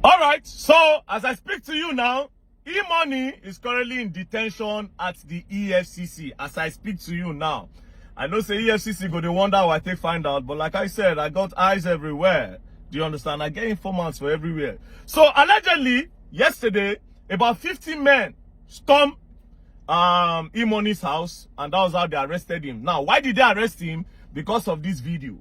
All right, so as I speak to you now, E-Money is currently in detention at the EFCC as I speak to you now. I know say EFCC go, they wonder how I take find out, but like I said, I got eyes everywhere. Do you understand? I get informants for everywhere. So allegedly, yesterday, about 50 men stormed E-Money's house, and that was how they arrested him. Now, why did they arrest him? Because of this video.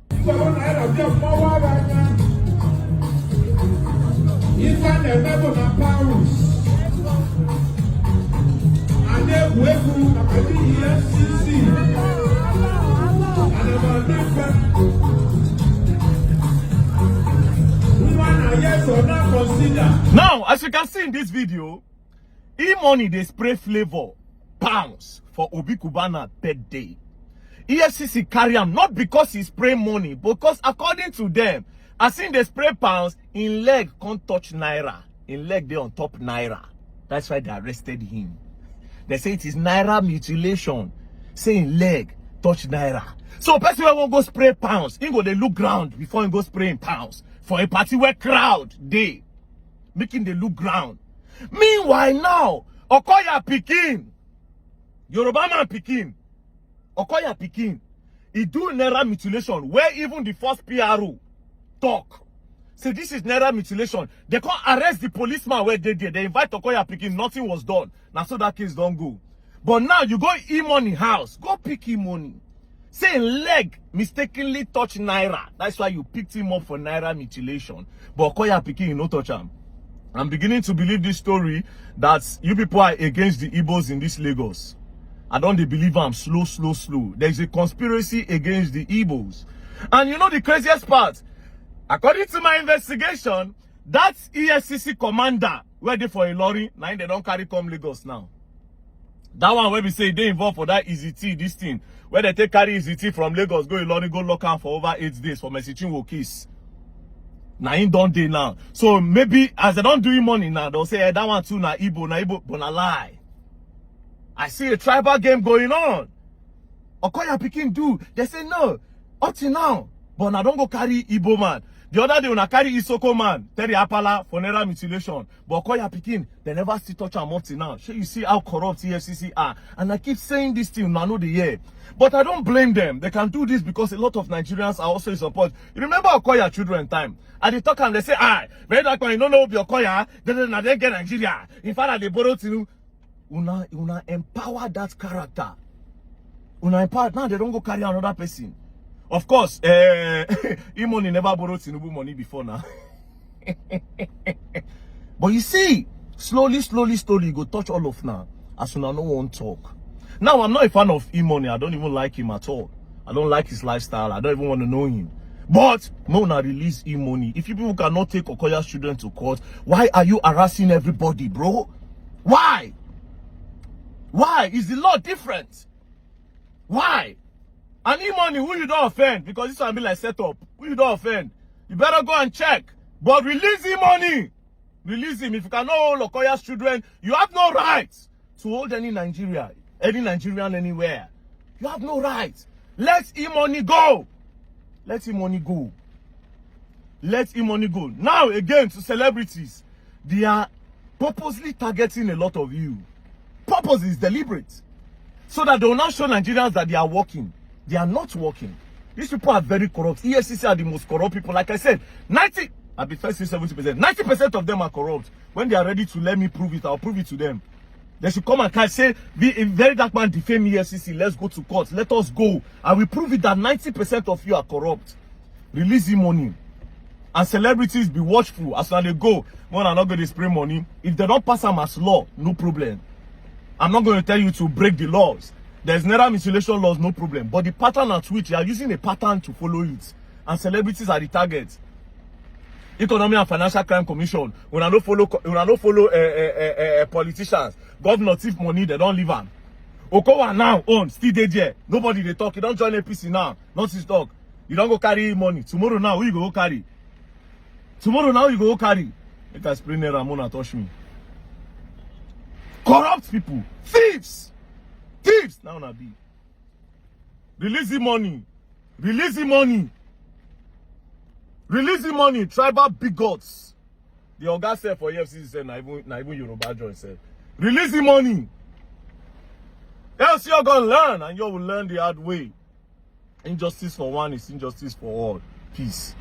Now, as you can see in this video, E-Money, they spray flavor pounds for Obi Kubana birthday. EFCC carry him not because he spray money, because according to them, as in they spray pounds, in leg can't touch naira. In leg they on top naira. That's why they arrested him. They say it is naira mutilation. Say in leg touch naira. So person won't go spray pounds. He go they look ground before he go spraying pounds. For a party where crowd they making the look ground. Meanwhile now, Okoya Pikin, Yoruba man Pikin, Okoya Pikin, he do naira mutilation where even the first PRO talk. So this is naira mutilation. They can't arrest the policeman where they did. They invite Okoya Pikin, nothing was done. Now so that case don't go. But now you go E-Money house, go pick E-Money. Say leg mistakenly touch naira. That's why you picked him up for naira mutilation. But Okoya Pikin, you no touch him. I'm beginning to believe this story that you people are against the IGBOs in this Lagos. I don't believe I'm slow. There is a conspiracy against the IGBOs. And you know the craziest part? According to my investigation, that EFCC commander where they for a lorry, now they don't carry come Lagos now. That one where we say they involved for that Easy T, this thing, where they take carry Easy T from Lagos, go Ilori, go lock out for over 8 days for messaging will kiss. Now in don't they now. So maybe as they don't do money now, they'll say, hey, that one too na Igbo, but na lie. I see a tribal game going on. Okoya Pikin do. They say no, up to now. But now don't go carry Igbo man. The other day when I carry Isoko man, Terry Apala for naira mutilation. But Okoya Pikin, they never still touch him up to now. So you see how corrupt EFCC are. And I keep saying this thing, I know the year. But I don't blame them. They can do this because a lot of Nigerians are also in support. You remember Okoya children time? And they talk and they say, very that one, you don't know Okoya, then get Nigeria. In fact, they borrow to una empower that character. Una empower, now they don't go carry another person. Of course, E-Money never borrowed Tinubu money before now. But you see, slowly, you go touch all of now. As soon as no one talk. Now, I'm not a fan of E-Money. I don't even like him at all. I don't like his lifestyle. I don't even want to know him. But, Mona release E-Money. If you people cannot take Okoya's children to court, why are you harassing everybody, bro? Why? Why? Is the law different? Why? And E-Money, who you don't offend, because this one be like set up. Who you don't offend, you better go and check. But release E-Money. Release him. If you cannot hold Okoya's children, you have no right to hold any Nigerian anywhere. You have no right. Let E-Money go. Let E-Money go. Let E-Money go. Now again to celebrities, they are purposely targeting a lot of you. Purpose is deliberate, so that they will not show Nigerians that they are working. They are not working. These people are very corrupt. EFCC are the most corrupt people. Like I said, 90% of them are corrupt. When they are ready to let me prove it, I'll prove it to them. They should come and say, a very dark man defame EFCC. Let's go to court. Let us go. I will prove it that 90% of you are corrupt. Release the money. And celebrities be watchful as when they go. When I'm not going to spray money, if they don't pass them as law, no problem. I'm not going to tell you to break the laws. There's naira mutilation laws, no problem. But the pattern at which you are using a pattern to follow it. And celebrities are the targets. Economic and Financial Crime Commission. When I don't follow politicians, governor thief money, they don't leave them. Okowa now own, still there. Nobody they talk. You don't join APC now. Not his talk. You don't go carry money. Tomorrow now, who you go carry? Tomorrow now, you go carry. Let us spray naira, Mona touch me. Corrupt people. Thieves. Thieves. Now na be. Release the money. Release the money. Release the money. Tribal bigots. The oga said for EFCC said na even Yoruba join said. Release the money. Else you're gonna learn, and you will learn the hard way. Injustice for one is injustice for all. Peace.